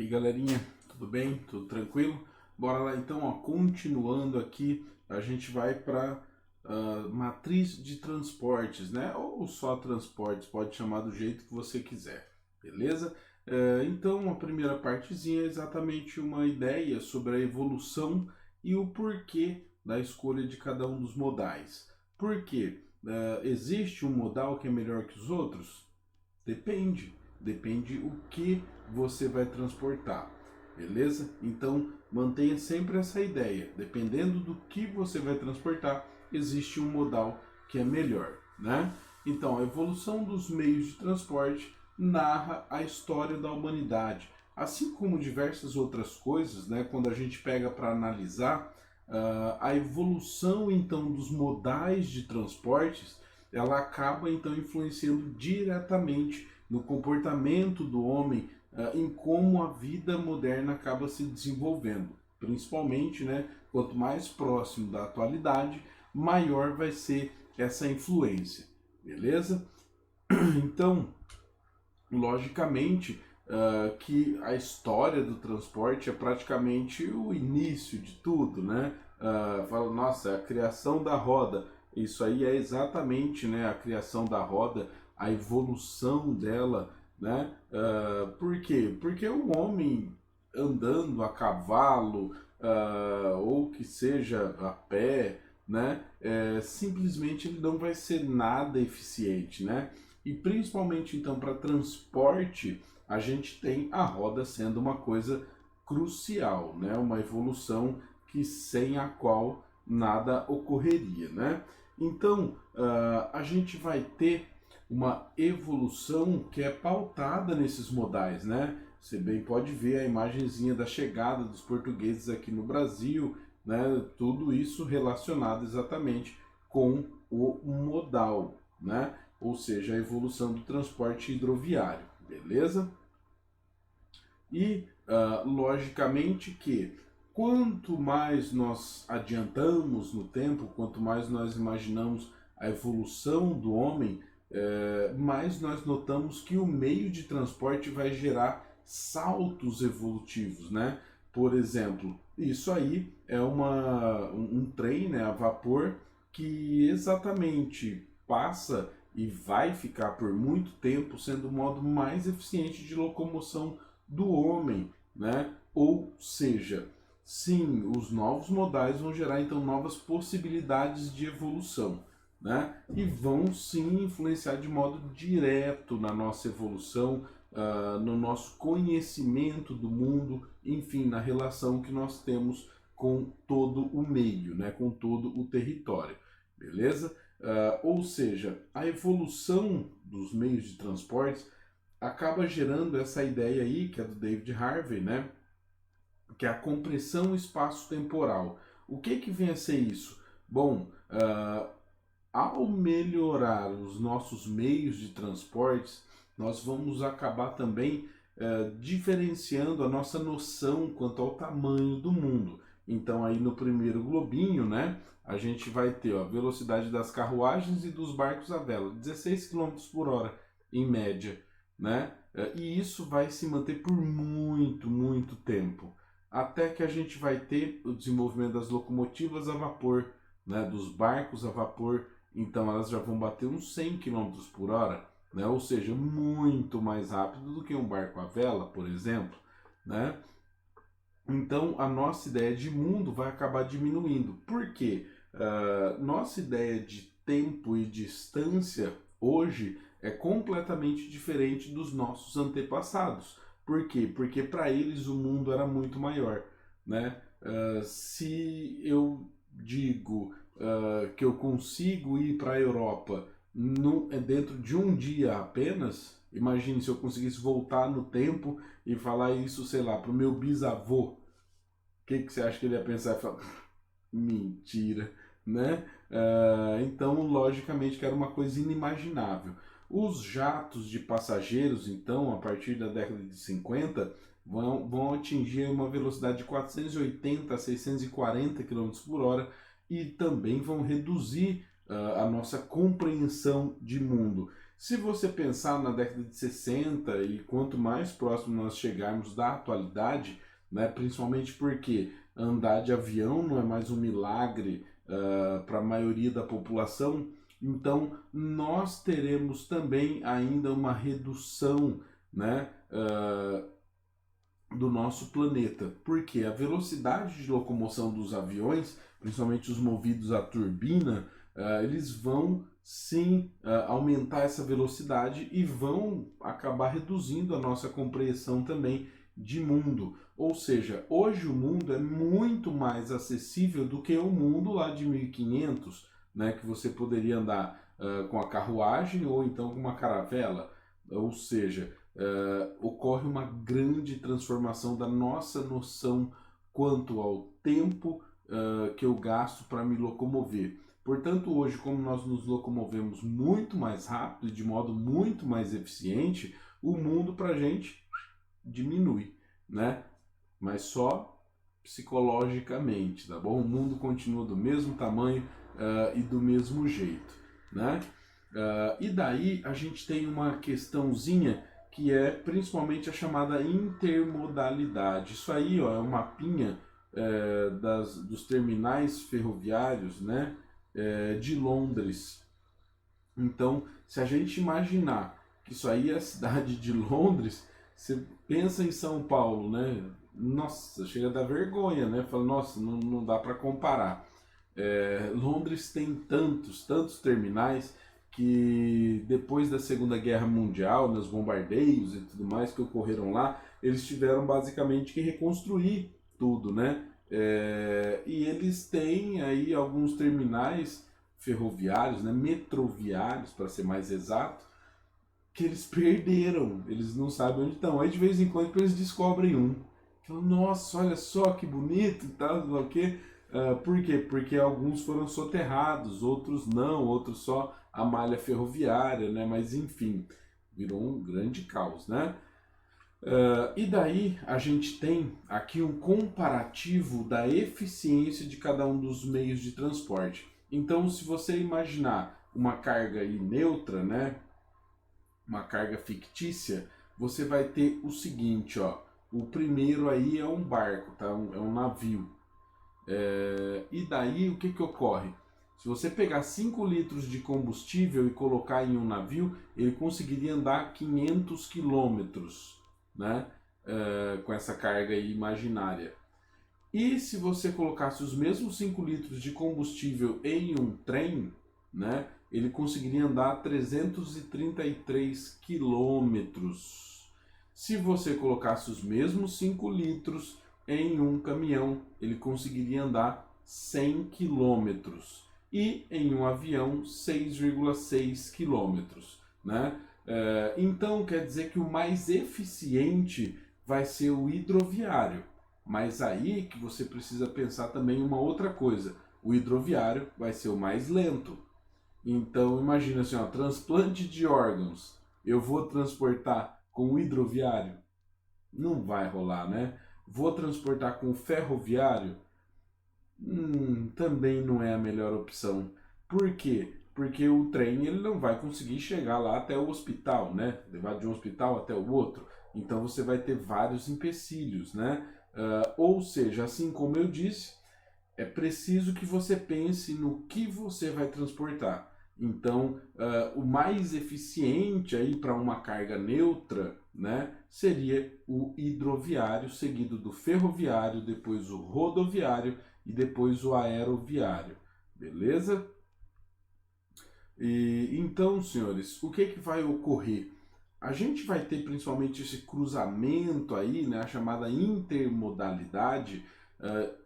aí, galerinha, tudo bem? Tudo tranquilo? Bora lá então, ó, continuando aqui, a gente vai para matriz de transportes, né? Ou só transportes, pode chamar do jeito que você quiser, beleza? Então, a primeira partezinha é exatamente uma ideia sobre a evolução e o porquê da escolha de cada um dos modais. Por quê? Existe um modal que é melhor que os outros? Depende. Depende o que você vai transportar, beleza? Então mantenha sempre essa ideia. Dependendo do que você vai transportar, existe um modal que é melhor, né? Então a evolução dos meios de transporte narra a história da humanidade, assim como diversas outras coisas, né? Quando a gente pega para analisar a evolução então dos modais de transportes, ela acaba então influenciando diretamente no comportamento do homem, em como a vida moderna acaba se desenvolvendo. Principalmente, né, quanto mais próximo da atualidade, maior vai ser essa influência, beleza? Então, logicamente, que a história do transporte é praticamente o início de tudo, né? Fala, nossa, a criação da roda, isso aí é exatamente, né, a criação da roda, a evolução dela, né? Por quê? Porque o homem andando a cavalo, ou que seja a pé, né? Simplesmente ele não vai ser nada eficiente, né? E principalmente então para transporte, a gente tem a roda sendo uma coisa crucial, né? Uma evolução que sem a qual nada ocorreria, né? Então, a gente vai ter uma evolução que é pautada nesses modais, né? Você bem pode ver a imagenzinha da chegada dos portugueses aqui no Brasil, né? Tudo isso relacionado exatamente com o modal, né? Ou seja, a evolução do transporte hidroviário, beleza? E, logicamente que quanto mais nós adiantamos no tempo, quanto mais nós imaginamos a evolução do homem, mais nós notamos que o meio de transporte vai gerar saltos evolutivos, né? Por exemplo, isso aí é um trem, né, a vapor, que exatamente passa e vai ficar por muito tempo sendo o modo mais eficiente de locomoção do homem, né? Ou seja, sim, os novos modais vão gerar então novas possibilidades de evolução, né? E vão sim influenciar de modo direto na nossa evolução, no nosso conhecimento do mundo, enfim, na relação que nós temos com todo o meio, né? Com todo o território, beleza? Ou seja, a evolução dos meios de transportes acaba gerando essa ideia aí, que é do David Harvey, né? Que é a compressão espaço-temporal. O que vem a ser isso? Bom, ao melhorar os nossos meios de transportes, nós vamos acabar também diferenciando a nossa noção quanto ao tamanho do mundo. Então aí no primeiro globinho, né, a gente vai ter a velocidade das carruagens e dos barcos à vela, 16 quilômetros por hora em média, né? E isso vai se manter por muito, muito tempo, até que a gente vai ter o desenvolvimento das locomotivas a vapor, né, dos barcos a vapor. Então elas já vão bater uns 100 quilômetros por hora, né? Ou seja, muito mais rápido do que um barco à vela, por exemplo, né? Então a nossa ideia de mundo vai acabar diminuindo. Por quê? Nossa ideia de tempo e distância hoje é completamente diferente dos nossos antepassados. Por quê? Porque para eles o mundo era muito maior, né? Se eu digo que eu consigo ir para a Europa dentro de um dia apenas, imagine se eu conseguisse voltar no tempo e falar isso, sei lá, para o meu bisavô. O que você acha que ele ia pensar? Falar, mentira, né? Então, logicamente, que era uma coisa inimaginável. Os jatos de passageiros, então, a partir da década de 50, vão atingir uma velocidade de 480 a 640 km por hora e também vão reduzir a nossa compreensão de mundo. Se você pensar na década de 60 e quanto mais próximo nós chegarmos da atualidade, né, principalmente porque andar de avião não é mais um milagre para a maioria da população, então nós teremos também ainda uma redução, né, do nosso planeta, porque a velocidade de locomoção dos aviões, principalmente os movidos a turbina, eles vão sim aumentar essa velocidade e vão acabar reduzindo a nossa compreensão também de mundo. Ou seja, hoje o mundo é muito mais acessível do que o mundo lá de 1500, né, que você poderia andar com a carruagem ou então com uma caravela. Ou seja, ocorre uma grande transformação da nossa noção quanto ao tempo que eu gasto para me locomover. Portanto, hoje, como nós nos locomovemos muito mais rápido e de modo muito mais eficiente, o mundo para a gente diminui, né? Mas só psicologicamente, tá bom? O mundo continua do mesmo tamanho e do mesmo jeito, né? E daí a gente tem uma questãozinha que é principalmente a chamada intermodalidade. Isso aí, ó, é um mapinha dos terminais ferroviários, né, de Londres. Então, se a gente imaginar que isso aí é a cidade de Londres, você pensa em São Paulo, né? Nossa, chega a dar vergonha, né? Fala, nossa, não dá para comparar. Londres tem tantos terminais que depois da Segunda Guerra Mundial, nos bombardeios e tudo mais que ocorreram lá, eles tiveram basicamente que reconstruir tudo, né? E eles têm aí alguns terminais ferroviários, né, metroviários, para ser mais exato, que eles perderam, eles não sabem onde estão. Aí de vez em quando eles descobrem um. Falam, nossa, olha só que bonito e tal, não sei o quê. Por quê? Porque alguns foram soterrados, outros não, outros só a malha ferroviária, né? Mas enfim, virou um grande caos, né? E daí a gente tem aqui um comparativo da eficiência de cada um dos meios de transporte. Então, se você imaginar uma carga aí neutra, né? Uma carga fictícia, você vai ter o seguinte, ó. O primeiro aí é um barco, tá? É um navio. E daí o que ocorre? Se você pegar 5 litros de combustível e colocar em um navio, ele conseguiria andar 500 quilômetros, né? Com essa carga aí imaginária. E se você colocasse os mesmos 5 litros de combustível em um trem, né? Ele conseguiria andar 333 quilômetros. Se você colocasse os mesmos 5 litros em um caminhão, ele conseguiria andar 100 quilômetros. E em um avião, 6,6 quilômetros, né? Então, quer dizer que o mais eficiente vai ser o hidroviário. Mas aí que você precisa pensar também uma outra coisa. O hidroviário vai ser o mais lento. Então, imagina assim, ó, transplante de órgãos. Eu vou transportar com o hidroviário? Não vai rolar, né? Vou transportar com o ferroviário? Também não é a melhor opção. Por quê? Porque o trem ele não vai conseguir chegar lá até o hospital, né? Levar de um hospital até o outro. Então você vai ter vários empecilhos, né? Ou seja, assim como eu disse, é preciso que você pense no que você vai transportar. Então, o mais eficiente aí para uma carga neutra, né, seria o hidroviário, seguido do ferroviário, depois o rodoviário e depois o aeroviário. Beleza? E então, senhores, o que vai ocorrer? A gente vai ter principalmente esse cruzamento aí, né, a chamada intermodalidade,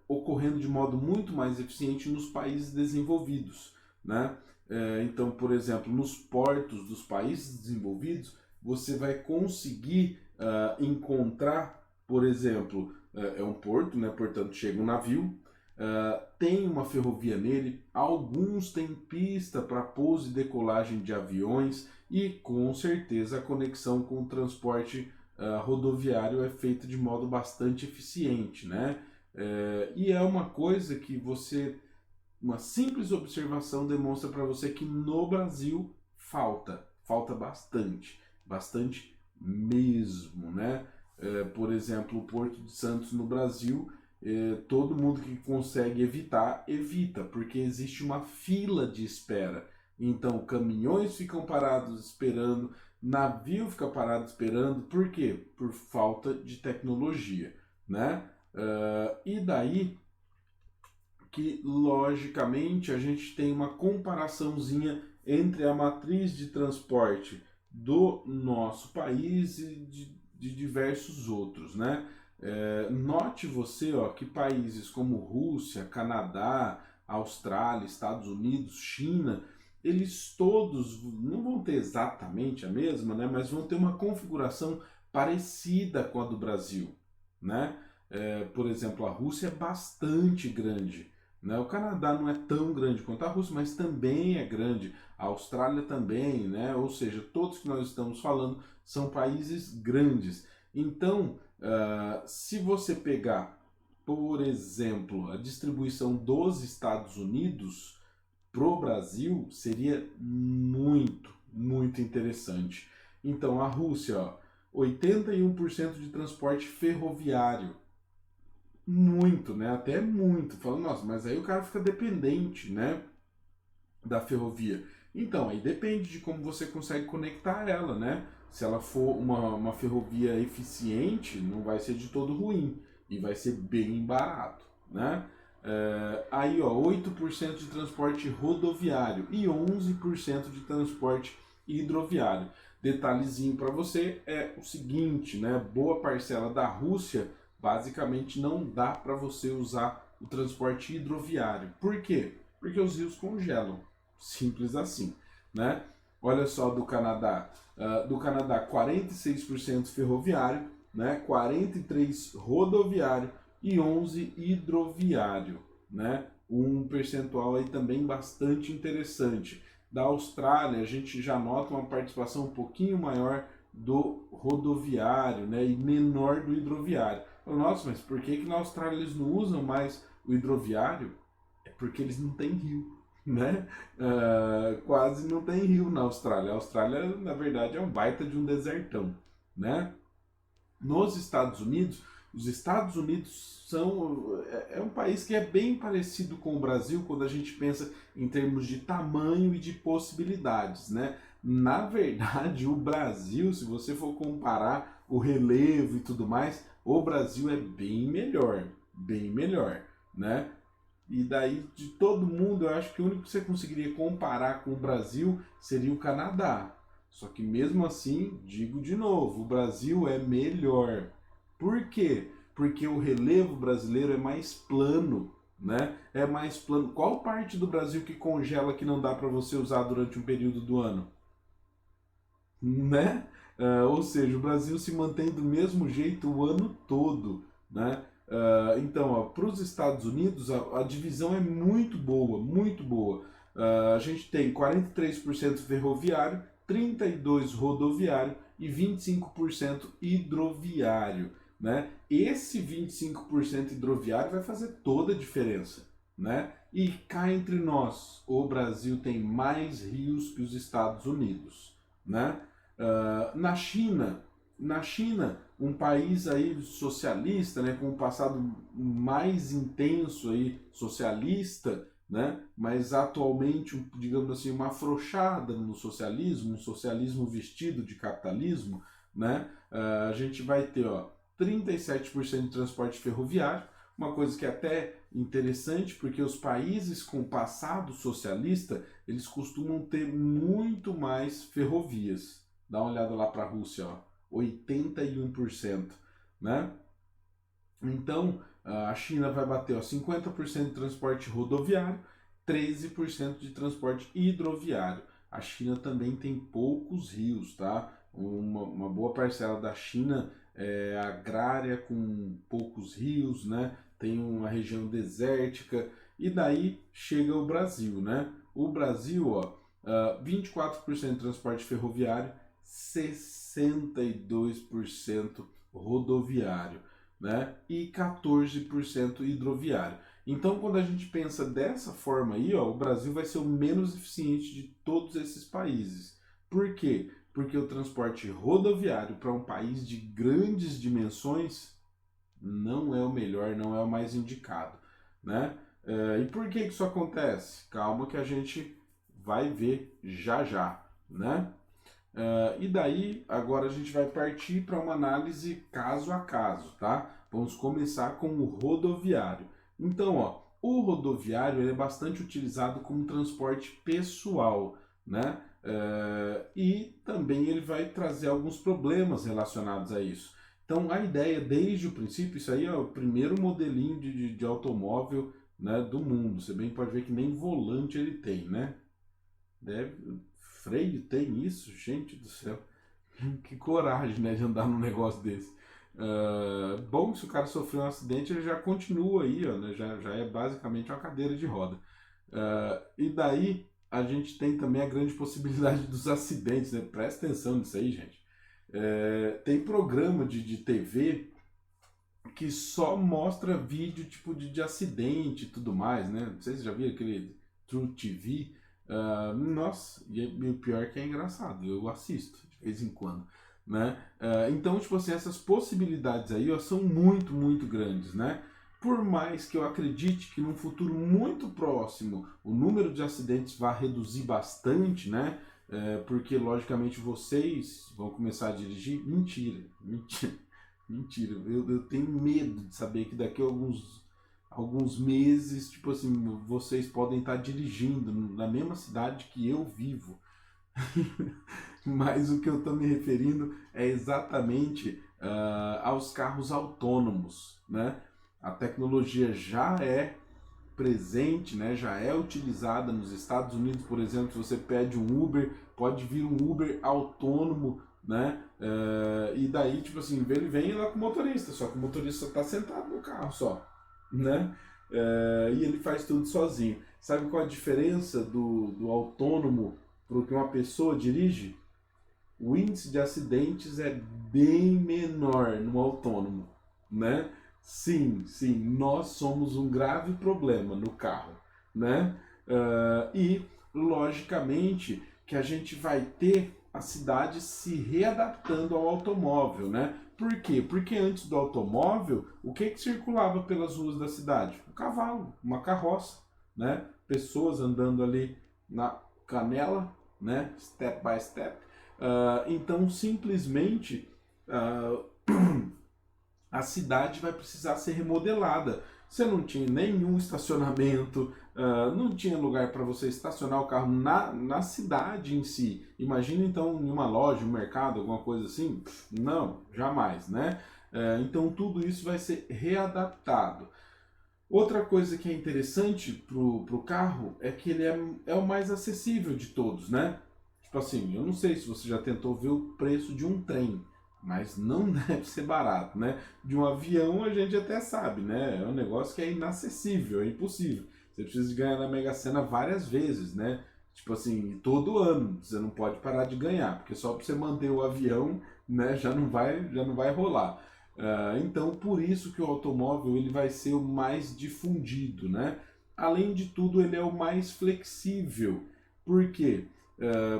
ocorrendo de modo muito mais eficiente nos países desenvolvidos, né? Então, por exemplo, nos portos dos países desenvolvidos, você vai conseguir encontrar, por exemplo, é um porto, né? Portanto, chega um navio, tem uma ferrovia nele, alguns têm pista para pouso e decolagem de aviões e com certeza a conexão com o transporte rodoviário é feita de modo bastante eficiente, né? E é uma coisa que uma simples observação demonstra para você que no Brasil falta falta bastante, bastante mesmo, né? Por exemplo, o Porto de Santos no Brasil, todo mundo que consegue evitar, evita, porque existe uma fila de espera. Então, caminhões ficam parados esperando, navio fica parado esperando, por quê? Por falta de tecnologia, né? E daí que, logicamente, a gente tem uma comparaçãozinha entre a matriz de transporte do nosso país e de diversos outros, né? Note você, ó, que países como Rússia, Canadá, Austrália, Estados Unidos, China, eles todos não vão ter exatamente a mesma, né? Mas vão ter uma configuração parecida com a do Brasil, né? Por exemplo, a Rússia é bastante grande, né? O Canadá não é tão grande quanto a Rússia, mas também é grande. A Austrália também, né? Ou seja, todos que nós estamos falando são países grandes. Então, se você pegar, por exemplo, a distribuição dos Estados Unidos pro Brasil, seria muito, muito interessante. Então, a Rússia, ó, 81% de transporte ferroviário, muito, né? Até muito. Falando, nossa, mas aí o cara fica dependente, né? Da ferrovia. Então, aí depende de como você consegue conectar ela, né? Se ela for uma ferrovia eficiente, não vai ser de todo ruim. E vai ser bem barato, né? Aí, ó, 8% de transporte rodoviário e 11% de transporte hidroviário. Detalhezinho para você é o seguinte, né? Boa parcela da Rússia basicamente não dá para você usar o transporte hidroviário. Por quê? Porque os rios congelam. Simples assim, né? Olha só do Canadá. Do Canadá, 46% ferroviário, né? 43% rodoviário e 11% hidroviário, né? Um percentual aí também bastante interessante. Da Austrália, a gente já nota uma participação um pouquinho maior do rodoviário, né? E menor do hidroviário. Nossa, mas por que na Austrália eles não usam mais o hidroviário? É porque eles não têm rio, né? Quase não tem rio na Austrália. A Austrália, na verdade, é um baita de um desertão, né? Nos Estados Unidos, os Estados Unidos é um país que é bem parecido com o Brasil quando a gente pensa em termos de tamanho e de possibilidades, né? Na verdade, o Brasil, se você for comparar o relevo e tudo mais, o Brasil é bem melhor, né? E daí, de todo mundo, eu acho que o único que você conseguiria comparar com o Brasil seria o Canadá. Só que mesmo assim, digo de novo, o Brasil é melhor. Por quê? Porque o relevo brasileiro é mais plano, né? É mais plano. Qual parte do Brasil que congela que não dá para você usar durante um período do ano? Né? Ou seja, o Brasil se mantém do mesmo jeito o ano todo, né? Então, para os Estados Unidos, a divisão é muito boa, muito boa. A gente tem 43% ferroviário, 32% rodoviário e 25% hidroviário, né? Esse 25% hidroviário vai fazer toda a diferença, né? E cá entre nós, o Brasil tem mais rios que os Estados Unidos, né? Na China, um país aí socialista, né, com um passado mais intenso aí socialista, né, mas atualmente, digamos assim, uma afrouxada no socialismo, um socialismo vestido de capitalismo, né, a gente vai ter, ó, 37% de transporte ferroviário, uma coisa que é até interessante, porque os países com passado socialista, eles costumam ter muito mais ferrovias. Dá uma olhada lá para a Rússia, ó, 81%, né? Então, a China vai bater, ó, 50% de transporte rodoviário, 13% de transporte hidroviário. A China também tem poucos rios, tá? Uma boa parcela da China é agrária, com poucos rios, né? Tem uma região desértica, e daí chega o Brasil, né? O Brasil, ó, 24% de transporte ferroviário, 62% rodoviário, né? E 14% hidroviário. Então, quando a gente pensa dessa forma aí, ó, o Brasil vai ser o menos eficiente de todos esses países, Por quê? Porque o transporte rodoviário para um país de grandes dimensões não é o melhor, não é o mais indicado, né? E por que isso acontece? Calma que a gente vai ver já já, né? E daí, agora a gente vai partir para uma análise caso a caso, tá? Vamos começar com o rodoviário. Então, ó, o rodoviário ele é bastante utilizado como transporte pessoal, né? E também ele vai trazer alguns problemas relacionados a isso. Então, a ideia desde o princípio, isso aí é o primeiro modelinho de automóvel, né, do mundo. Você bem pode ver que nem volante ele tem, né? Freio tem isso? Gente do céu. Que coragem, né, de andar num negócio desse. Bom, se o cara sofreu um acidente, ele já continua aí, ó, né, já é basicamente uma cadeira de roda. E daí a gente tem também a grande possibilidade dos acidentes, né? Presta atenção nisso aí, gente. Tem programa de TV que só mostra vídeo tipo de acidente e tudo mais, né? Não sei se você já viu aquele True TV. Nossa, e o pior é que é engraçado, eu assisto de vez em quando, né? Então, tipo assim, essas possibilidades aí, ó, são muito, muito grandes, né? Por mais que eu acredite que num futuro muito próximo o número de acidentes vai reduzir bastante, né? Porque, logicamente, vocês vão começar a dirigir. Mentira, mentira, mentira. Eu tenho medo de saber que daqui a alguns meses, tipo assim, vocês podem estar dirigindo na mesma cidade que eu vivo. Mas o que eu estou me referindo é exatamente aos carros autônomos, né? A tecnologia já é presente, né? Já é utilizada nos Estados Unidos, por exemplo, se você pede um Uber, pode vir um Uber autônomo, né? E daí, tipo assim, ele vem lá com o motorista, só que o motorista está sentado no carro só, né? E ele faz tudo sozinho. Sabe qual a diferença do autônomo para o que uma pessoa dirige? O índice de acidentes é bem menor no autônomo, né? Sim, sim, nós somos um grave problema no carro, né? E, logicamente, que a gente vai ter a cidade se readaptando ao automóvel, né? Por quê? Porque antes do automóvel, o que circulava pelas ruas da cidade? Um cavalo, uma carroça, né? Pessoas andando ali na canela, né? Step by step. Então, simplesmente, a cidade vai precisar ser remodelada. Você não tinha nenhum estacionamento, não tinha lugar para você estacionar o carro na cidade em si. Imagina então em uma loja, um mercado, alguma coisa assim. Não, jamais, né? Então tudo isso vai ser readaptado. Outra coisa que é interessante pro carro é que ele é o mais acessível de todos, né? Tipo assim, eu não sei se você já tentou ver o preço de um trem, mas não deve ser barato, né? De um avião a gente até sabe, né? É um negócio que é inacessível, é impossível. Você precisa de ganhar na Mega Sena várias vezes, né? Tipo assim, todo ano você não pode parar de ganhar, porque só para você manter o avião, né, já não vai rolar. Então, por isso que o automóvel ele vai ser o mais difundido, né? Além de tudo, ele é o mais flexível. Por quê?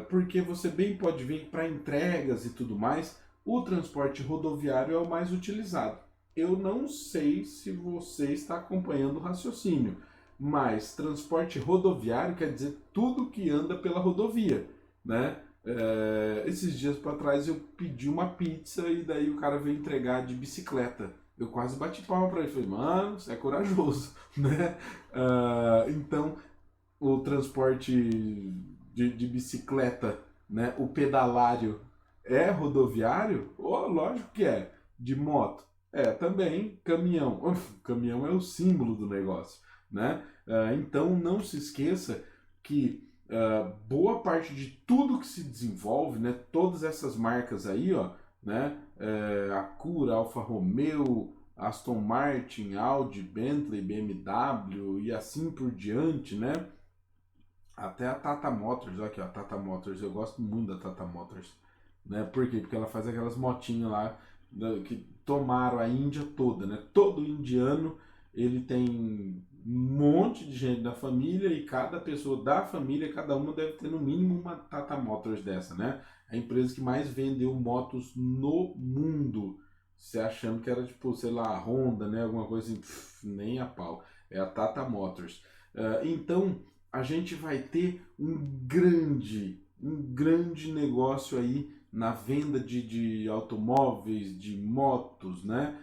Porque você bem pode ver que para entregas e tudo mais, o transporte rodoviário é o mais utilizado. Eu não sei se você está acompanhando o raciocínio, mas transporte rodoviário quer dizer tudo que anda pela rodovia, né? Esses dias para trás eu pedi uma pizza e daí o cara veio entregar de bicicleta. Eu quase bati palma para ele, falei, mano, você é corajoso, né? Então, o transporte de bicicleta, né? O pedalário é rodoviário? Oh, lógico que é. De moto? Também. Caminhão. Caminhão é o símbolo do negócio, né? Então, não se esqueça que boa parte de tudo que se desenvolve, né, todas essas marcas aí, ó, né, Acura, Alfa Romeo, Aston Martin, Audi, Bentley, BMW e assim por diante, né, até a Tata Motors, aqui ó, a Tata Motors, eu gosto muito da Tata Motors, né, por quê? Porque ela faz aquelas motinhas lá que tomaram a Índia toda, né, todo indiano ele tem monte de gente da família e cada pessoa da família, cada uma deve ter no mínimo uma Tata Motors dessa, né? A empresa que mais vendeu motos no mundo. Você achando que era tipo, sei lá, a Honda, né? Alguma coisa assim, nem a pau. É a Tata Motors. Então, a gente vai ter um grande negócio aí na venda de automóveis, de motos, né?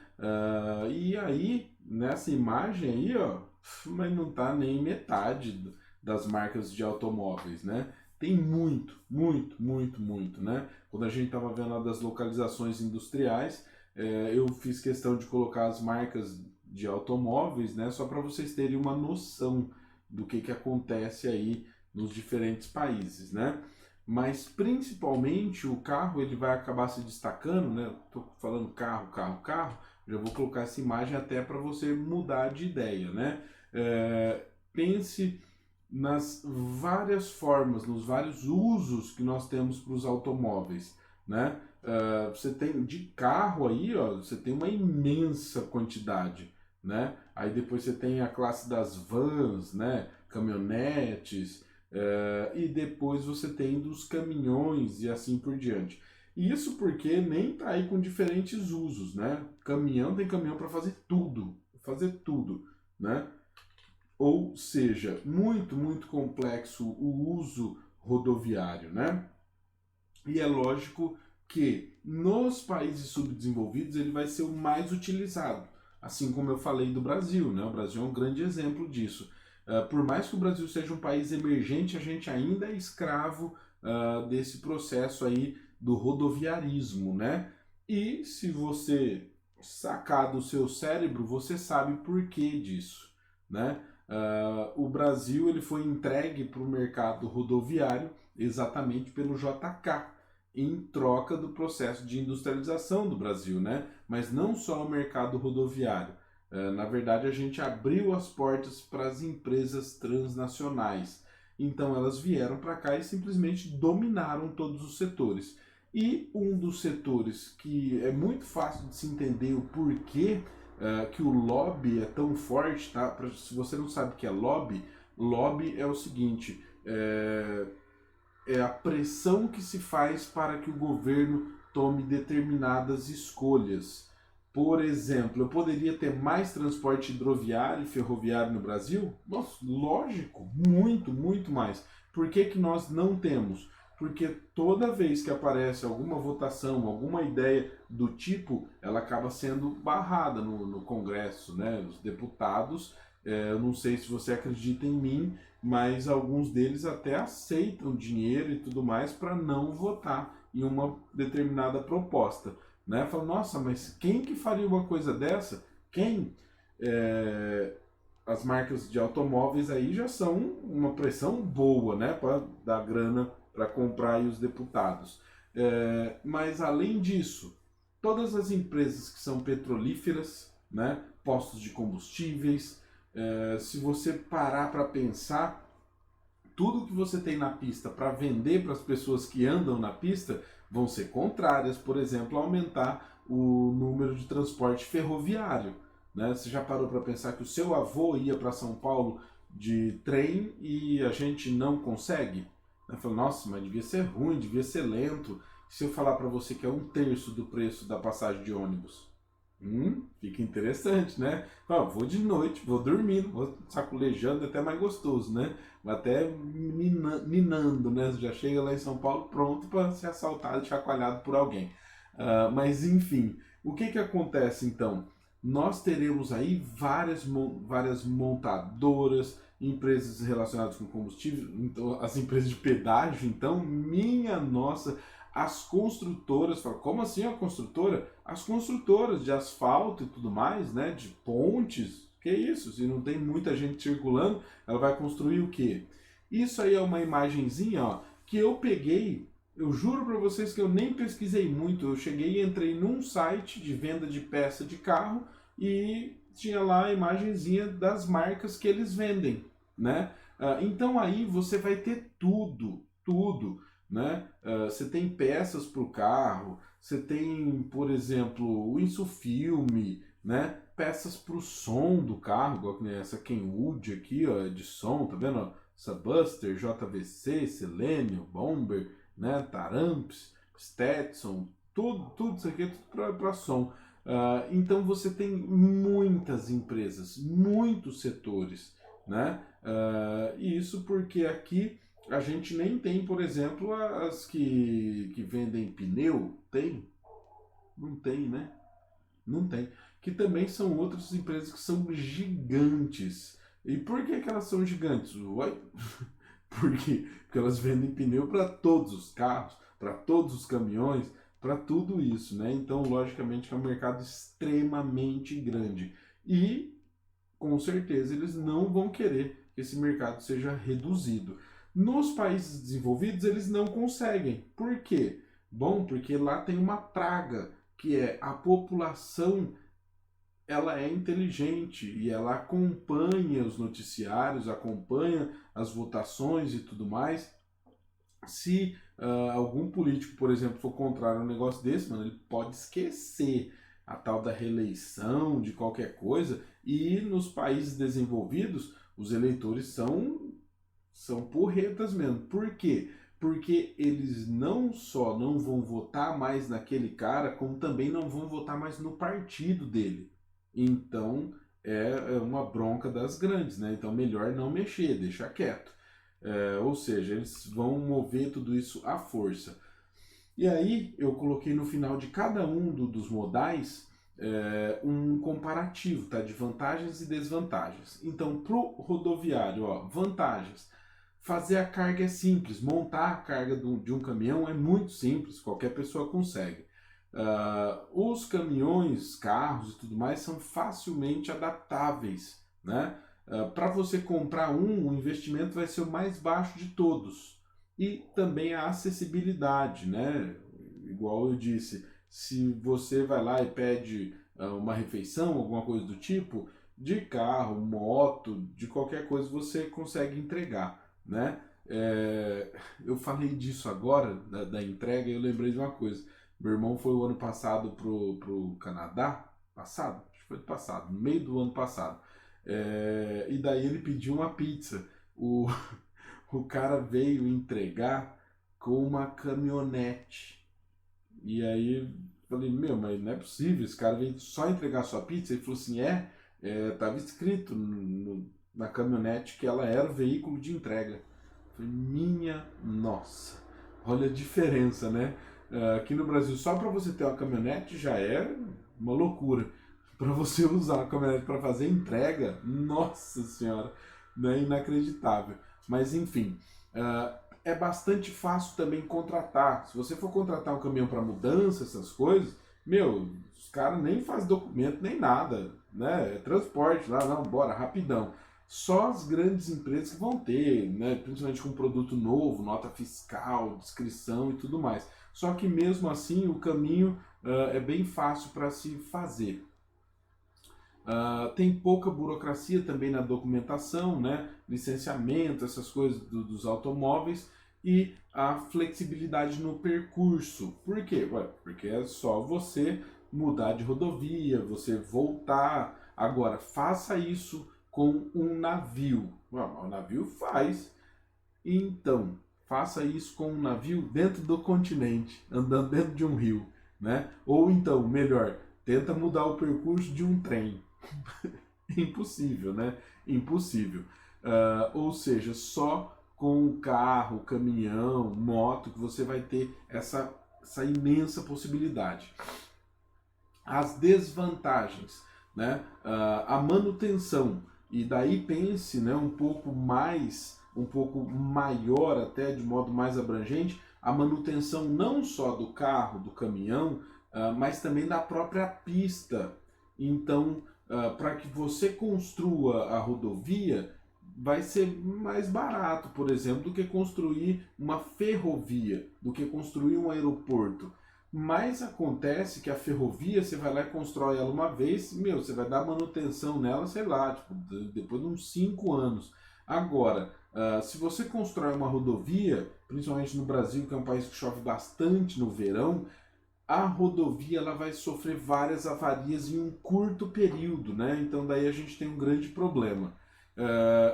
E aí, nessa imagem aí, ó, mas não tá nem metade das marcas de automóveis, né? Tem muito, muito, muito, muito, né? Quando a gente estava vendo a das localizações industriais, eu fiz questão de colocar as marcas de automóveis, né? Só para vocês terem uma noção do que acontece aí nos diferentes países, né? Mas principalmente o carro ele vai acabar se destacando, né? Tô falando carro, carro, carro. Já vou colocar essa imagem até para você mudar de ideia, né? Pense nas várias formas, nos vários usos que nós temos para os automóveis, né? Você tem de carro aí, ó, você tem uma imensa quantidade, né? Aí depois você tem a classe das vans, né? Caminhonetes, e depois você tem dos caminhões e assim por diante. Isso porque nem tá aí com diferentes usos, né? Caminhão tem caminhão para fazer tudo, né? Ou seja, muito, muito complexo o uso rodoviário, né? E é lógico que nos países subdesenvolvidos ele vai ser o mais utilizado, assim como eu falei do Brasil, né? O Brasil é um grande exemplo disso. Por mais que o Brasil seja um país emergente, a gente ainda é escravo desse processo aí do rodoviarismo, né? E se você sacar do seu cérebro, você sabe por que disso, né? O Brasil ele foi entregue para o mercado rodoviário exatamente pelo JK, em troca do processo de industrialização do Brasil, né? Mas não só o mercado rodoviário. Na verdade, a gente abriu as portas para as empresas transnacionais. Então, elas vieram para cá e simplesmente dominaram todos os setores. E um dos setores que é muito fácil de se entender o porquê que o lobby é tão forte, tá? Se você não sabe o que é lobby, lobby é o seguinte: é a pressão que se faz para que o governo tome determinadas escolhas. Por exemplo, eu poderia ter mais transporte hidroviário e ferroviário no Brasil? Nossa, lógico, muito, muito mais. Por que que nós não temos? Porque toda vez que aparece alguma votação, alguma ideia do tipo, ela acaba sendo barrada no Congresso, né? Os deputados, eu não sei se você acredita em mim, mas alguns deles até aceitam dinheiro e tudo mais para não votar em uma determinada proposta, né? Fala, nossa, mas quem que faria uma coisa dessa? Quem? As marcas de automóveis aí já são uma pressão boa, né? Para dar grana para comprar aí os deputados. Mas além disso, todas as empresas que são petrolíferas, né? Postos de combustíveis, se você parar para pensar, tudo que você tem na pista para vender para as pessoas que andam na pista vão ser contrárias, por exemplo, a aumentar o número de transporte ferroviário, né? Você já parou para pensar que o seu avô ia para São Paulo de trem e a gente não consegue? Eu falo, nossa, mas devia ser ruim, devia ser lento. Se eu falar para você que é 1/3 do preço da passagem de ônibus, fica interessante, né? Vou de noite, vou dormindo, vou sacolejando, é até mais gostoso, né? Vou até minando, né? Já chega lá em São Paulo pronto para ser assaltado e chacoalhado por alguém. Mas enfim, o que que acontece então? Nós teremos aí várias montadoras, empresas relacionadas com combustível, então, as empresas de pedágio, então, minha nossa, as construtoras, como assim a construtora? As construtoras de asfalto e tudo mais, né, de pontes, que isso? Se não tem muita gente circulando, ela vai construir o quê? Isso aí é uma imagenzinha, ó, que eu peguei, eu juro para vocês que eu nem pesquisei muito, eu cheguei e entrei num site de venda de peça de carro e tinha lá a imagenzinha das marcas que eles vendem, né? Então aí você vai ter tudo, né? Você tem peças para o carro, você tem, por exemplo, o Insufilme, né? peças para o som do carro, igual que nem essa Kenwood aqui, ó, de som, tá vendo? Ó? Essa Buster, JVC, Selenium, Bomber, né? Taramps, Stetson, tudo isso aqui é tudo para som. Então você tem muitas empresas, muitos setores, né? E isso porque aqui a gente nem tem, por exemplo, as que vendem pneu. Tem? Não tem, né? Não tem. Que também são outras empresas que são gigantes. E por que, que elas são gigantes? Uai? Por quê? Porque elas vendem pneu para todos os carros, para todos os caminhões, para tudo isso, né? Então, logicamente, é um mercado extremamente grande. E, com certeza, eles não vão querer que esse mercado seja reduzido. Nos países desenvolvidos, eles não conseguem. Por quê? Bom, porque lá tem uma praga, que é a população, ela é inteligente e ela acompanha os noticiários, acompanha as votações e tudo mais. Se algum político, por exemplo, for contrário a um negócio desse, mano, ele pode esquecer a tal da reeleição, de qualquer coisa. E nos países desenvolvidos, os eleitores são porretas mesmo. Por quê? Porque eles não só não vão votar mais naquele cara, como também não vão votar mais no partido dele. Então é uma bronca das grandes, né? Então melhor não mexer, deixar quieto. Ou seja, eles vão mover tudo isso à força. E aí eu coloquei no final de cada um dos modais um comparativo, tá? De vantagens e desvantagens. Então, pro rodoviário, ó, vantagens. Fazer a carga é simples, montar a carga de um caminhão é muito simples, qualquer pessoa consegue. Os caminhões, carros e tudo mais são facilmente adaptáveis, né? Para você comprar o investimento vai ser o mais baixo de todos. E também a acessibilidade, né? Igual eu disse, se você vai lá e pede uma refeição, alguma coisa do tipo, de carro, moto, de qualquer coisa você consegue entregar, né? Eu falei disso agora, da entrega, e eu lembrei de uma coisa. Meu irmão foi o ano passado pro Canadá, passado? Acho que foi do passado, no meio do ano passado. E daí ele pediu uma pizza. O, o cara veio entregar com uma caminhonete. E aí falei, meu, mas não é possível, esse cara veio só entregar sua pizza? Ele falou assim, tava escrito na caminhonete que ela era o veículo de entrega. Falei, minha nossa, olha a diferença, né? Aqui no Brasil, só para você ter uma caminhonete já é uma loucura. Para você usar a caminhonete para fazer entrega, nossa senhora, né? Inacreditável. Mas enfim, é bastante fácil também contratar. Se você for contratar um caminhão para mudança, essas coisas, meu, os caras nem fazem documento nem nada, né? É transporte lá, não, bora, rapidão. Só as grandes empresas que vão ter, né, principalmente com produto novo, nota fiscal, descrição e tudo mais. Só que mesmo assim o caminho é bem fácil para se fazer. Tem pouca burocracia também na documentação, né, licenciamento, essas coisas dos automóveis e a flexibilidade no percurso. Por quê? Ué, porque é só você mudar de rodovia, você voltar. Agora, faça isso com um navio. O navio faz. Então, faça isso com um navio dentro do continente, andando dentro de um rio, né? Ou então, melhor, tenta mudar o percurso de um trem. Impossível, né? Impossível. Ou seja, só com carro, caminhão, moto que você vai ter essa imensa possibilidade. As desvantagens, né? A manutenção. E daí pense, né, um pouco maior até, de modo mais abrangente, a manutenção não só do carro, do caminhão, mas também da própria pista. Então, para que você construa a rodovia, vai ser mais barato, por exemplo, do que construir uma ferrovia, do que construir um aeroporto. Mas acontece que a ferrovia, você vai lá e constrói ela uma vez, meu, você vai dar manutenção nela, sei lá, tipo, depois de uns 5 anos. Agora, se você constrói uma rodovia, principalmente no Brasil, que é um país que chove bastante no verão, a rodovia ela vai sofrer várias avarias em um curto período, né? Então daí a gente tem um grande problema.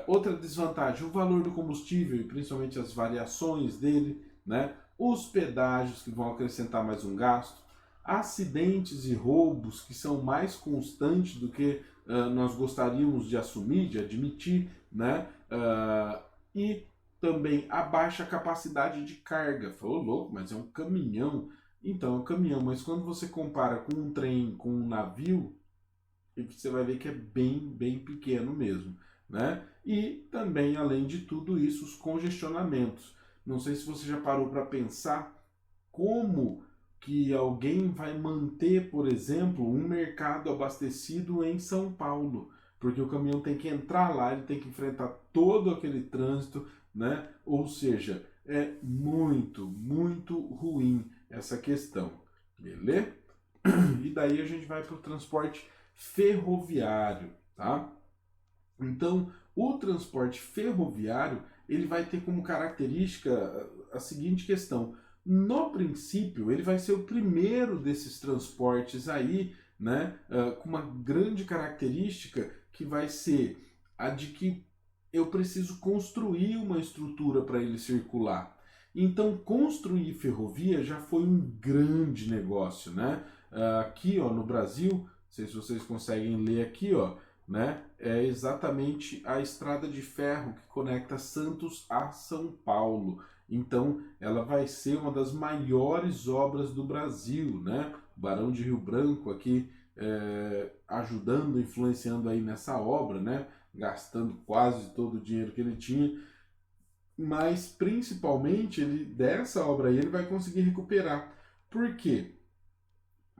Outra desvantagem, o valor do combustível e principalmente as variações dele, né? Os pedágios que vão acrescentar mais um gasto, acidentes e roubos que são mais constantes do que nós gostaríamos de assumir, de admitir, né? E também a baixa capacidade de carga. Falou louco, mas é um caminhão. Então, é um caminhão, mas quando você compara com um trem, com um navio, você vai ver que é bem pequeno mesmo, né? E também, além de tudo isso, os congestionamentos. Não sei se você já parou para pensar como que alguém vai manter, por exemplo, um mercado abastecido em São Paulo, porque o caminhão tem que entrar lá, ele tem que enfrentar todo aquele trânsito, né? Ou seja, é muito ruim essa questão, beleza? E daí a gente vai para o transporte ferroviário, tá? Então, o transporte ferroviário, ele vai ter como característica a seguinte questão. No princípio, ele vai ser o primeiro desses transportes aí, né, com uma grande característica que vai ser a de que eu preciso construir uma estrutura para ele circular. Então, construir ferrovia já foi um grande negócio, né? Aqui, ó, no Brasil, não sei se vocês conseguem ler aqui, ó, né? É exatamente a estrada de ferro que conecta Santos a São Paulo. Então, ela vai ser uma das maiores obras do Brasil, né? O Barão de Rio Branco aqui ajudando, influenciando aí nessa obra, né? Gastando quase todo o dinheiro que ele tinha, mas principalmente ele, dessa obra aí ele vai conseguir recuperar. Por quê?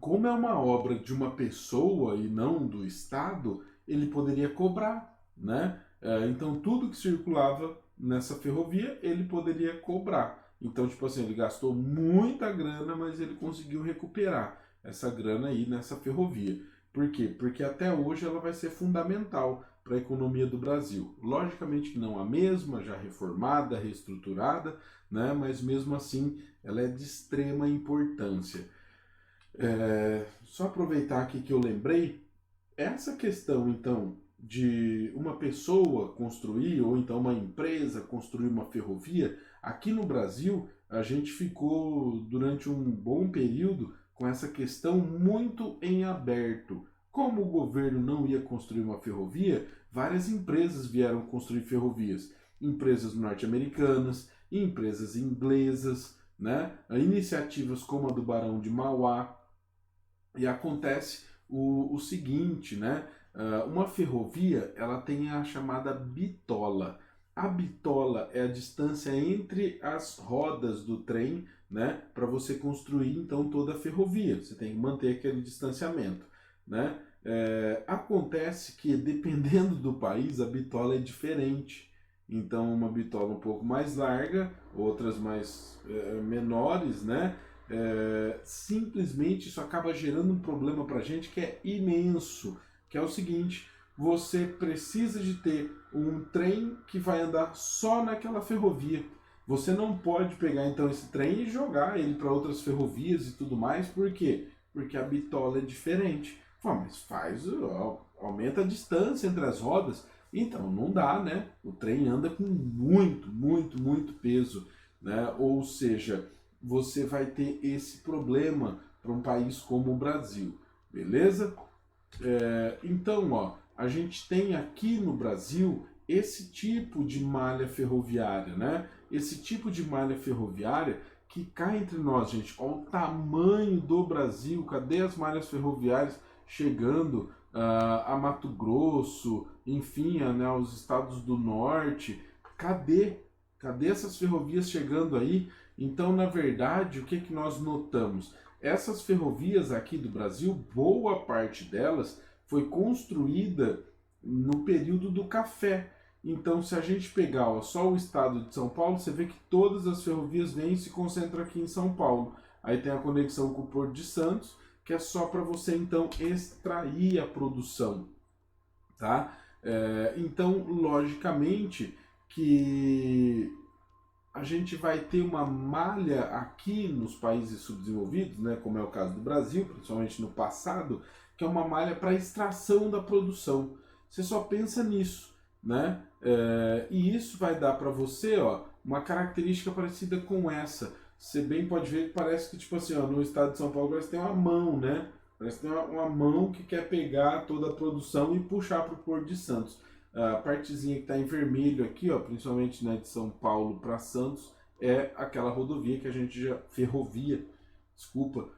Como é uma obra de uma pessoa e não do Estado, ele poderia cobrar, né? Então tudo que circulava nessa ferrovia ele poderia cobrar. Então, tipo assim, ele gastou muita grana, mas ele conseguiu recuperar essa grana aí nessa ferrovia. Por quê? Porque até hoje ela vai ser fundamental para a economia do Brasil. Logicamente que não a mesma, já reformada, reestruturada, né? Mas mesmo assim ela é de extrema importância. Só aproveitar aqui que eu lembrei, essa questão então de uma pessoa construir ou então uma empresa construir uma ferrovia, aqui no Brasil a gente ficou durante um bom período com essa questão muito em aberto. Como o governo não ia construir uma ferrovia, várias empresas vieram construir ferrovias. Empresas norte-americanas, empresas inglesas, né? Iniciativas como a do Barão de Mauá, e acontece o seguinte, né? Uma ferrovia ela tem a chamada bitola. A bitola é a distância entre as rodas do trem, né? Para você construir então toda a ferrovia. Você tem que manter aquele distanciamento, né? Acontece que dependendo do país a bitola é diferente. Então uma bitola um pouco mais larga, outras mais menores, né? Simplesmente isso acaba gerando um problema para a gente que é imenso, que é o seguinte: você precisa de ter um trem que vai andar só naquela ferrovia. Você não pode pegar então esse trem e jogar ele para outras ferrovias e tudo mais, por quê? Porque a bitola é diferente. Mas aumenta a distância entre as rodas. Então não dá, né? O trem anda com muito peso, né? Ou seja, você vai ter esse problema para um país como o Brasil, beleza? Então, ó, a gente tem aqui no Brasil esse tipo de malha ferroviária, né? Esse tipo de malha ferroviária que cá entre nós, gente, olha o tamanho do Brasil, cadê as malhas ferroviárias chegando a Mato Grosso, enfim, né, aos estados do norte? Cadê? Cadê essas ferrovias chegando aí? Então, na verdade, o que, que nós notamos? Essas ferrovias aqui do Brasil, boa parte delas foi construída no período do café. Então, se a gente pegar só o estado de São Paulo, você vê que todas as ferrovias vêm e se concentram aqui em São Paulo. Aí tem a conexão com o Porto de Santos, que é só para você então extrair a produção, tá? Então, logicamente que a gente vai ter uma malha aqui nos países subdesenvolvidos, né, como é o caso do Brasil, principalmente no passado, que é uma malha para extração da produção. Você só pensa nisso, né? E isso vai dar para você, ó, uma característica parecida com essa. Você bem pode ver que parece que, tipo assim, ó, no estado de São Paulo parece que tem uma mão, né? Parece que tem uma mão que quer pegar toda a produção e puxar para o Porto de Santos. A partezinha que está em vermelho aqui, ó, principalmente, né, de São Paulo para Santos, é aquela rodovia que a gente já... ferrovia, desculpa,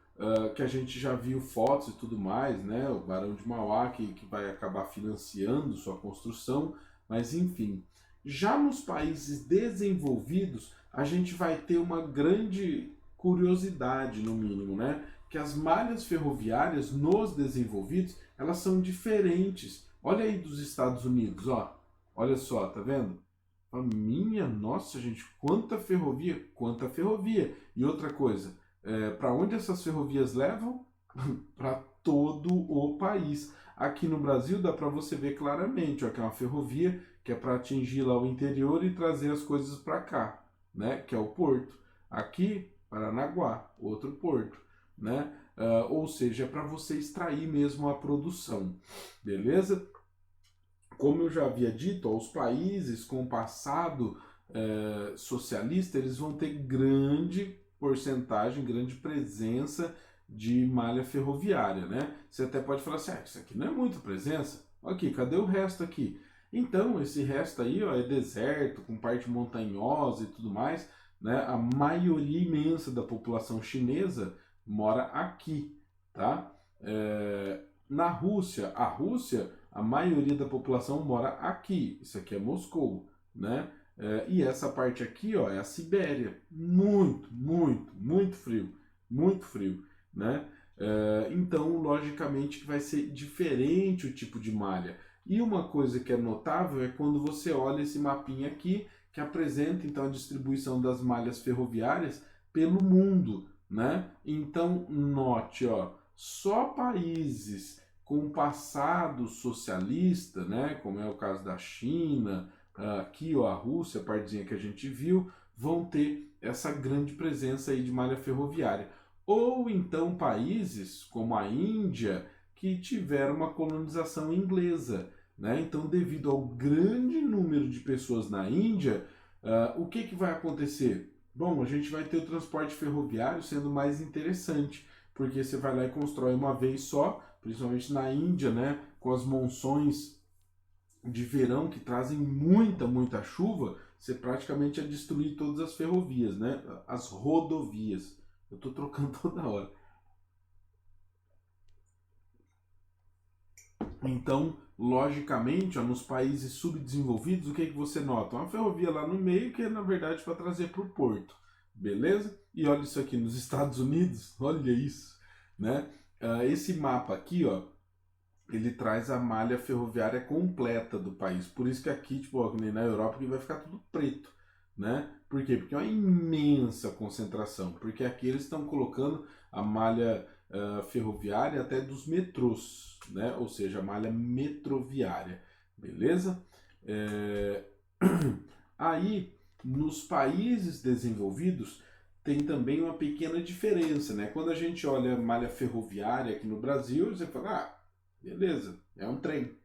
que a gente já viu fotos e tudo mais, né? O Barão de Mauá que vai acabar financiando sua construção, mas enfim. Já nos países desenvolvidos, a gente vai ter uma grande curiosidade, no mínimo, né? Que as malhas ferroviárias nos desenvolvidos, elas são diferentes. Olha aí dos Estados Unidos, ó. Olha só, tá vendo? Minha nossa, gente, quanta ferrovia, quanta ferrovia. E outra coisa, para onde essas ferrovias levam? Para todo o país. Aqui no Brasil dá para você ver claramente, ó, que é uma ferrovia que é para atingir lá o interior e trazer as coisas para cá, né? Que é o porto. Aqui, Paranaguá, outro porto, né? Ou seja, é para você extrair mesmo a produção, beleza? Como eu já havia dito, ó, os países com passado socialista, eles vão ter grande porcentagem, grande presença de malha ferroviária, né? Você até pode falar assim, isso aqui não é muita presença. Aqui, cadê o resto aqui? Então, esse resto aí, ó, é deserto, com parte montanhosa e tudo mais, né? A maioria imensa da população chinesa mora aqui, tá? Na Rússia, a maioria da população mora aqui. Isso aqui é Moscou, né? E essa parte aqui, ó, é a Sibéria. Muito, muito, muito frio, né? Então, logicamente, que vai ser diferente o tipo de malha. E uma coisa que é notável é quando você olha esse mapinha aqui, que apresenta então a distribuição das malhas ferroviárias pelo mundo, né? Então, note, ó, só países com passado socialista, né, como é o caso da China, aqui ó, a Rússia, a partezinha que a gente viu, vão ter essa grande presença aí de malha ferroviária. Ou então países como a Índia, que tiveram uma colonização inglesa, né? Então, devido ao grande número de pessoas na Índia, o que vai acontecer? Bom, a gente vai ter o transporte ferroviário sendo mais interessante, porque você vai lá e constrói uma vez só, principalmente na Índia, né, com as monções de verão que trazem muita, muita chuva, você praticamente ia destruir todas as ferrovias, né, as rodovias. Eu tô trocando toda hora. Então, logicamente, ó, nos países subdesenvolvidos, o que você nota? Uma ferrovia lá no meio que é, na verdade, para trazer para o porto, beleza? E olha isso aqui nos Estados Unidos, olha isso, né? Esse mapa aqui, ó, ele traz a malha ferroviária completa do país. Por isso que aqui, tipo, ó, na Europa, que vai ficar tudo preto, né? Por quê? Porque é uma imensa concentração. Porque aqui eles estão colocando a malha ferroviária até dos metrôs, né? Ou seja, a malha metroviária, beleza? Aí, nos países desenvolvidos, tem também uma pequena diferença, né? Quando a gente olha a malha ferroviária aqui no Brasil, você fala, beleza, é um trem.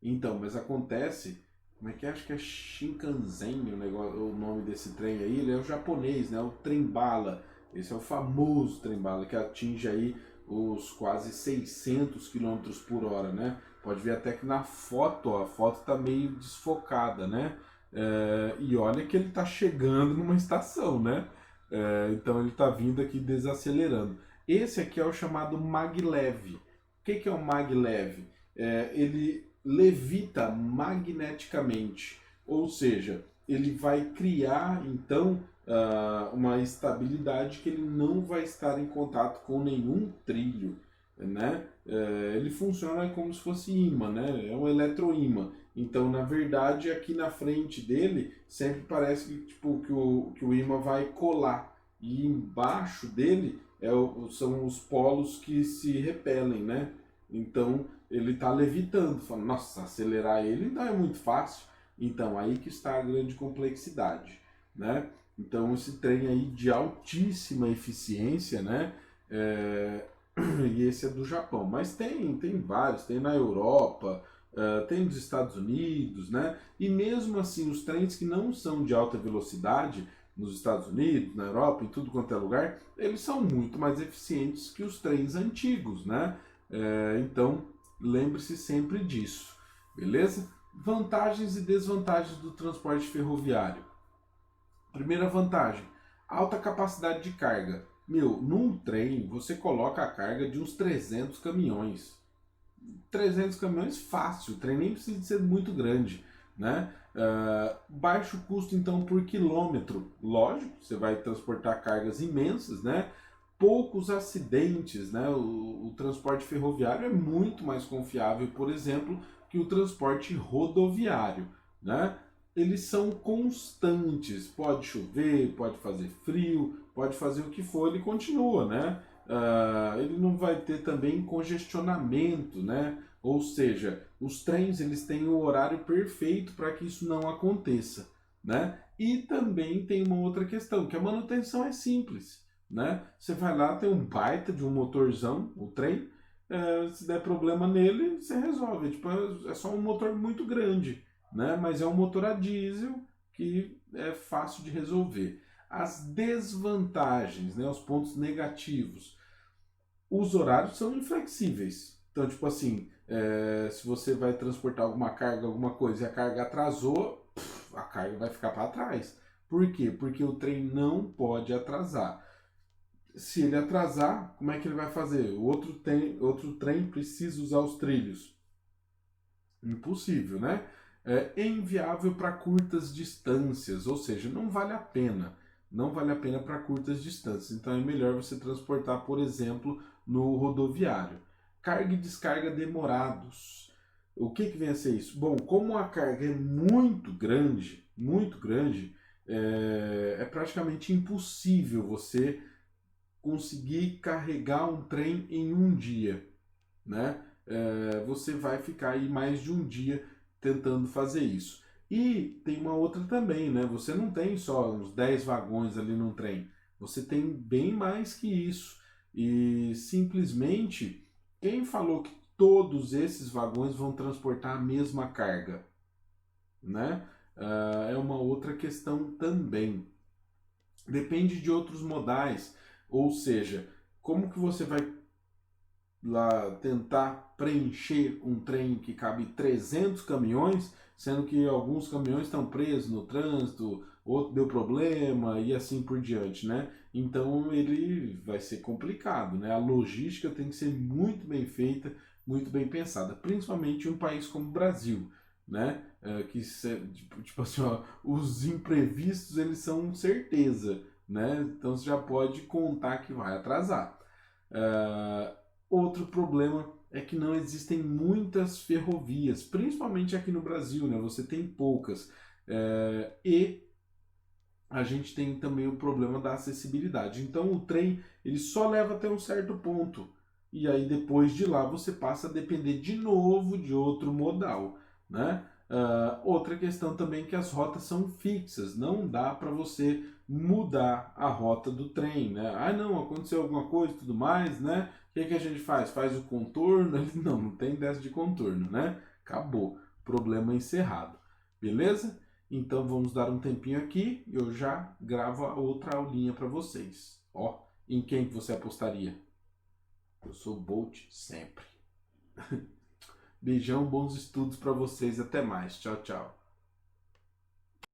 Então, mas acontece, como é que é? Acho que é Shinkansen o nome desse trem aí, ele é o japonês, né? O trem-bala. Esse é o famoso trem-bala que atinge aí os quase 600 km por hora, né? Pode ver até que na foto, ó, a foto tá meio desfocada, né? E olha que ele tá chegando numa estação, né? Então ele tá vindo aqui desacelerando. Esse aqui é o chamado maglev. O que é o maglev? Ele levita magneticamente, ou seja, ele vai criar então uma estabilidade que ele não vai estar em contato com nenhum trilho, né? Ele funciona como se fosse ímã, né? É um eletroímã. Então, na verdade, aqui na frente dele sempre parece que, tipo, que o ímã vai colar e embaixo dele são os polos que se repelem, né? Então ele está levitando, falando, nossa, acelerar ele não é muito fácil. Então aí que está a grande complexidade, né? Então esse trem aí de altíssima eficiência, né? É, e esse é do Japão. Mas tem vários, tem na Europa, tem nos Estados Unidos, né? E mesmo assim, os trens que não são de alta velocidade, nos Estados Unidos, na Europa, em tudo quanto é lugar, eles são muito mais eficientes que os trens antigos, né? Então, lembre-se sempre disso, beleza? Vantagens e desvantagens do transporte ferroviário. Primeira vantagem, alta capacidade de carga. Meu, num trem você coloca a carga de uns 300 caminhões. 300 caminhões fácil, o trem nem precisa de ser muito grande, né? Baixo custo então por quilômetro, lógico, você vai transportar cargas imensas, né? Poucos acidentes, né? O transporte ferroviário é muito mais confiável, por exemplo, que o transporte rodoviário, né? Eles são constantes, pode chover, pode fazer frio, pode fazer o que for, ele continua, né? Ele não vai ter também congestionamento, né? Ou seja, os trens eles têm o horário perfeito para que isso não aconteça, né? E também tem uma outra questão, que a manutenção é simples, né? Você vai lá, tem um baita de um motorzão, o trem, se der problema nele, você resolve. Tipo, é só um motor muito grande, né? Mas é um motor a diesel que é fácil de resolver. As desvantagens, né? Os pontos negativos. Os horários são inflexíveis. Então, tipo assim, se você vai transportar alguma carga, alguma coisa, e a carga atrasou, a carga vai ficar para trás. Por quê? Porque o trem não pode atrasar. Se ele atrasar, como é que ele vai fazer? O outro trem precisa usar os trilhos. Impossível, né? É inviável para curtas distâncias, ou seja, não vale a pena. Não vale a pena para curtas distâncias. Então é melhor você transportar, por exemplo, no rodoviário. Carga e descarga demorados. O que vem a ser isso? Bom, como a carga é muito grande, é praticamente impossível você conseguir carregar um trem em um dia, né? Você vai ficar aí mais de um dia tentando fazer isso. E tem uma outra também, né? Você não tem só uns 10 vagões ali num trem, você tem bem mais que isso. E simplesmente, quem falou que todos esses vagões vão transportar a mesma carga, né? É uma outra questão também. Depende de outros modais, ou seja, como que você vai lá tentar preencher um trem que cabe 300 caminhões, sendo que alguns caminhões estão presos no trânsito, outro deu problema e assim por diante, né? Então ele vai ser complicado, né? A logística tem que ser muito bem feita, muito bem pensada, principalmente em um país como o Brasil, né? Tipo assim, ó, os imprevistos eles são certeza, né? Então você já pode contar que vai atrasar. Uh, Outro problema é que não existem muitas ferrovias, principalmente aqui no Brasil, né? Você tem poucas. E a gente tem também o problema da acessibilidade. Então o trem ele só leva até um certo ponto. E aí depois de lá você passa a depender de novo de outro modal, né? Outra questão também é que as rotas são fixas, não dá para você mudar a rota do trem, né? Ah, não, aconteceu alguma coisa e tudo mais, né? O que a gente faz? Faz o contorno? Não, não tem dessa de contorno, né? Acabou, problema encerrado, beleza? Então vamos dar um tempinho aqui e eu já gravo a outra aulinha para vocês. Ó, em quem que você apostaria? Eu sou Bolt sempre. Beijão, bons estudos para vocês, até mais. Tchau, tchau.